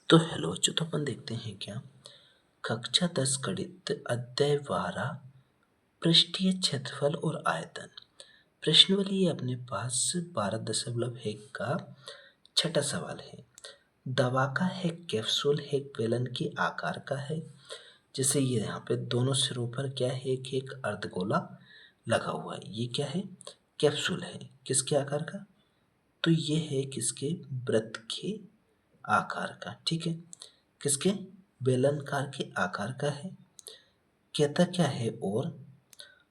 तो हेलो बच्चों, तो अपन देखते हैं क्या कक्षा 10 गणित अध्याय 12 पृष्ठीय क्षेत्रफल और आयतन। प्रश्नावली अपने पास 12.1 का छठा सवाल है। दवा का है कैप्सूल है बेलन के आकार का है। जैसे ये यहाँ पे दोनों सिरों पर क्या है, एक अर्धगोला लगा हुआ है। ये क्या है, कैप्सूल है। किसके आकार का, तो ये है किसके, वृत्त के आकार का। ठीक है, किसके, बेलनाकार के आकार का है। कहता क्या है, और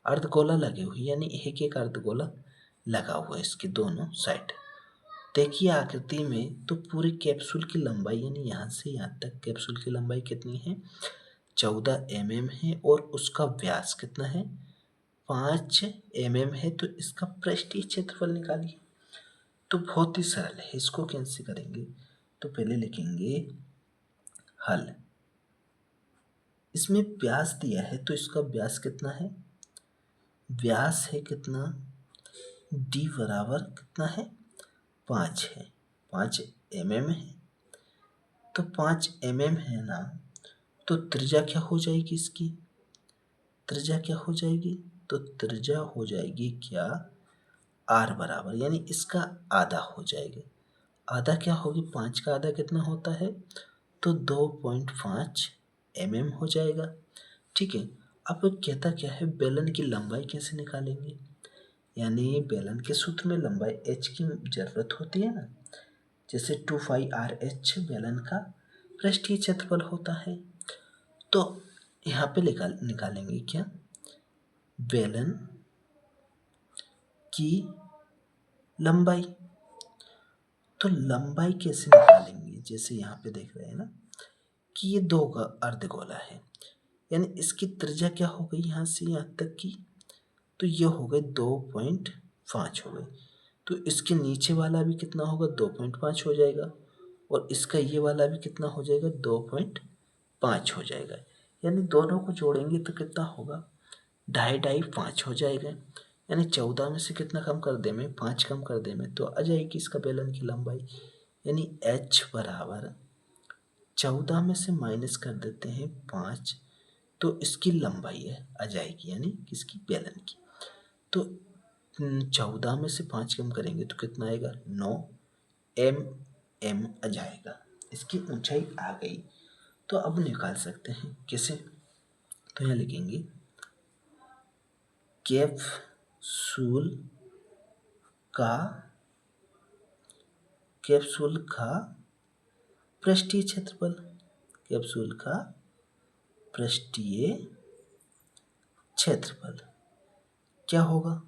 अर्धगोला लगे हुए, यानी एक अर्धगोला लगा हुआ है इसके दोनों साइड। देखिए आकृति में, तो पूरी कैप्सूल की लंबाई यानी यहाँ से यहाँ तक कैप्सूल की लंबाई कितनी है, 14 mm है, और उसका व्यास कितना है, 5 mm है। तो इसका पृष्ठीय क्षेत्रफल निकालिए। तो बहुत ही सरल है, इसको कैसे करेंगे, तो पहले लिखेंगे हल। इसमें व्यास दिया है, तो इसका व्यास कितना है, व्यास है कितना, डी बराबर कितना है, 5 है, 5 mm है। तो 5 mm है ना, तो त्रिज्या क्या हो जाएगी इसकी, त्रिज्या क्या हो जाएगी, तो त्रिज्या हो जाएगी क्या, आर बराबर, यानी इसका आधा हो जाएगा। आधा क्या होगी, 5 का आधा कितना होता है, तो 2.5 mm हो जाएगा। ठीक है, अब कहता क्या है, बेलन की लंबाई कैसे निकालेंगे, यानी बेलन के सूत्र में लंबाई h की जरूरत होती है ना। जैसे 2πr(h) बेलन का पृष्ठीय क्षेत्रफल होता है। तो यहाँ पे निकालेंगे क्या, बेलन की लंबाई। तो लंबाई कैसे निकालेंगे, जैसे यहाँ पे देख रहे हैं ना कि ये दो का अर्धगोला है, यानी इसकी त्रिज्या क्या हो गई यहाँ से यहाँ तक की, तो ये हो गए 2.5 हो गई। तो इसके नीचे वाला भी कितना होगा, 2.5 हो जाएगा, और इसका ये वाला भी कितना हो जाएगा, 2.5 हो जाएगा। यानी दोनों को जोड़ेंगे तो कितना होगा, 2.5 हो जाएगा। यानी 14 में से कितना कम कर दे में, 5 कम कर दे में, तो आ जाएगी इसका बेलन की लंबाई। यानी h बराबर 14 में से माइनस कर देते हैं 5, तो इसकी लंबाई है आ जाएगी, यानी किसकी, बेलन की। तो 14 में से 5 कम करेंगे तो कितना आएगा, 9 mm आ जाएगा। इसकी ऊंचाई आ गई। तो अब निकाल सकते हैं कैसे, तो यहाँ लिखेंगे कैप्सूल का पृष्ठीय क्षेत्रफल, कैप्सूल का पृष्ठीय क्षेत्रफल क्या होगा,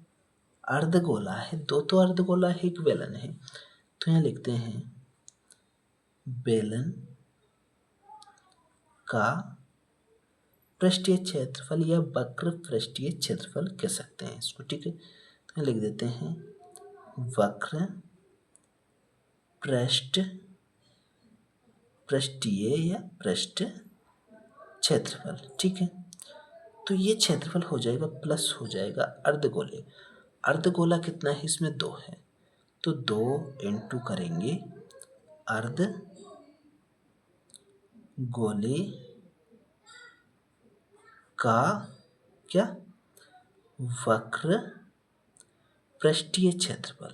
अर्धगोला है, दो तो अर्धगोला है, एक बेलन है। तो यहाँ लिखते हैं बेलन का पृष्ठीय क्षेत्रफल, या वक्र पृष्ठीय क्षेत्रफल कह सकते हैं इसको। ठीक है, तो लिख देते हैं वक्र पृष्ठीय या पृष्ठ क्षेत्रफल। ठीक है, तो ये क्षेत्रफल हो जाएगा प्लस हो जाएगा अर्धगोले। अर्धगोला कितना है, इसमें 2 है, तो 2 इंटू करेंगे अर्धगोले का क्या, वक्र पृष्ठीय क्षेत्रफल,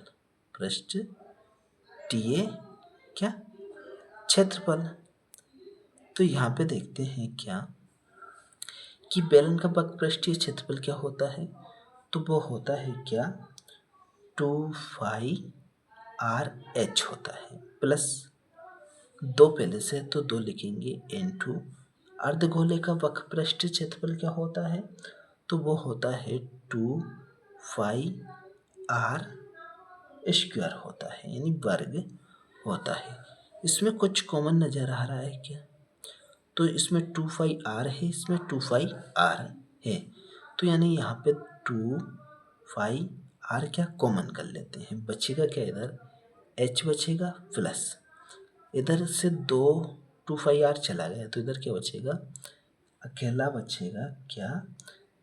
पृष्ठीय क्या क्षेत्रफल। तो यहाँ पे देखते हैं क्या कि बेलन का वक्र पृष्ठीय क्षेत्रफल क्या होता है, तो वो होता है क्या, 2πr(h) होता है, प्लस 2 पहले से तो 2 लिखेंगे, इनटू अर्धगोले का वक्र पृष्ठीय क्षेत्रफल क्या होता है, तो वो होता है 2πr² होता है, यानी वर्ग होता है। इसमें कुछ कॉमन नजर आ रहा है क्या, तो इसमें 2πr है, इसमें 2πr है, तो यानी यहाँ पे 2πr क्या कॉमन कर लेते हैं, बचेगा क्या, इधर h बचेगा, प्लस इधर से 2πr चला गया, तो इधर क्या बचेगा, अकेला बचेगा क्या,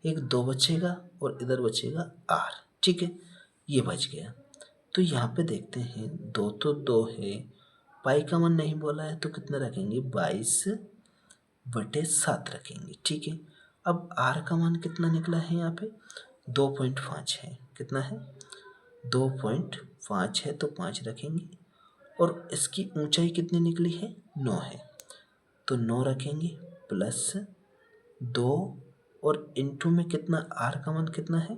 एक 2 बचेगा, और इधर बचेगा r। ठीक है, ये बच गया। तो यहाँ पे देखते हैं 2 तो 2 है, पाई कॉमन नहीं बोला है तो कितना रखेंगे, 22/7 रखेंगे। ठीक है, अब आर का मान कितना निकला है यहाँ पे, 2.5 है। कितना है, 2.5 है, तो 5 रखेंगे। और इसकी ऊंचाई कितनी निकली है, 9 है, तो 9 रखेंगे प्लस 2, और इनटू में कितना, आर का मान कितना है,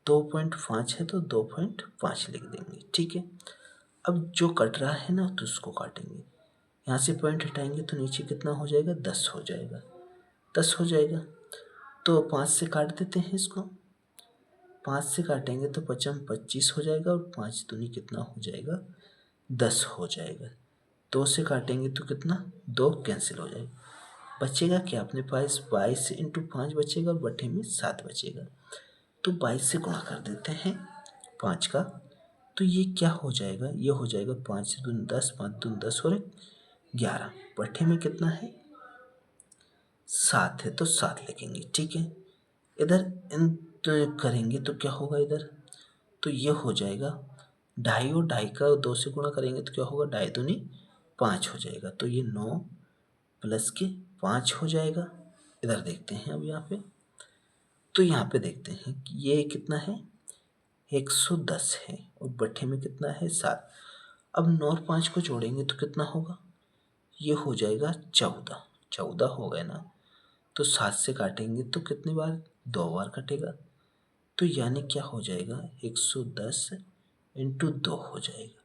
2.5 है, तो 2.5 लिख देंगे। ठीक है, अब जो कट रहा है ना तो उसको काटेंगे। यहाँ से पॉइंट हटाएंगे तो नीचे कितना हो जाएगा, 10 हो जाएगा, 10 हो जाएगा। तो 5 से काट देते हैं इसको, 5 से काटेंगे तो 25 हो जाएगा, और 5 दूनी कितना हो जाएगा, 10 हो जाएगा। 2 से काटेंगे तो कितना, 2 कैंसिल हो जाएगा, बचेगा क्या अपने पास, 22 इंटू 5 बचेगा, और बटे में 7 बचेगा। तो 22 से गुणा कर देते हैं 5 का, तो ये क्या हो जाएगा, ये हो जाएगा 5 दूनी 10, 5 दूनी 10 और 11, बटे में कितना है, 7 है, तो 7 लिखेंगे। ठीक है, इधर इन तो करेंगे तो क्या होगा इधर, तो ये हो जाएगा 2.5, और 2.5 का 2 से गुणा करेंगे तो क्या होगा, 2.5 दूनी 5 हो जाएगा, तो ये 9 प्लस के 5 हो जाएगा। इधर देखते हैं अब यहाँ पे, तो यहाँ पे देखते हैं कि ये कितना है, 110 है, और बट्ठे में कितना है, 7। अब 9 और 5 को जोड़ेंगे तो कितना होगा, ये हो जाएगा 14, 14 हो गए ना, तो 7 से काटेंगे तो कितनी बार, 2 बार कटेगा, तो यानी क्या हो जाएगा, 110 इंटू 2 हो जाएगा।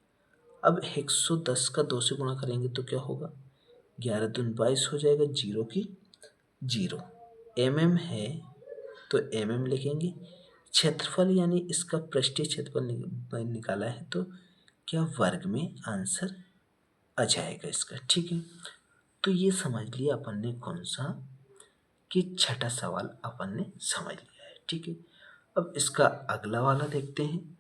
अब 110 का 2 से गुणा करेंगे तो क्या होगा, 11 दूनी 22 हो जाएगा, 0 की 0। mm है तो mm लिखेंगे। क्षेत्रफल यानी इसका पृष्ठीय क्षेत्रफल निकाला है, तो क्या वर्ग में आंसर आ जाएगा इसका। ठीक है, तो ये समझ लिया अपन ने कौन सा, कि छठा सवाल अपन ने समझ लिया है। ठीक है, अब इसका अगला वाला देखते हैं।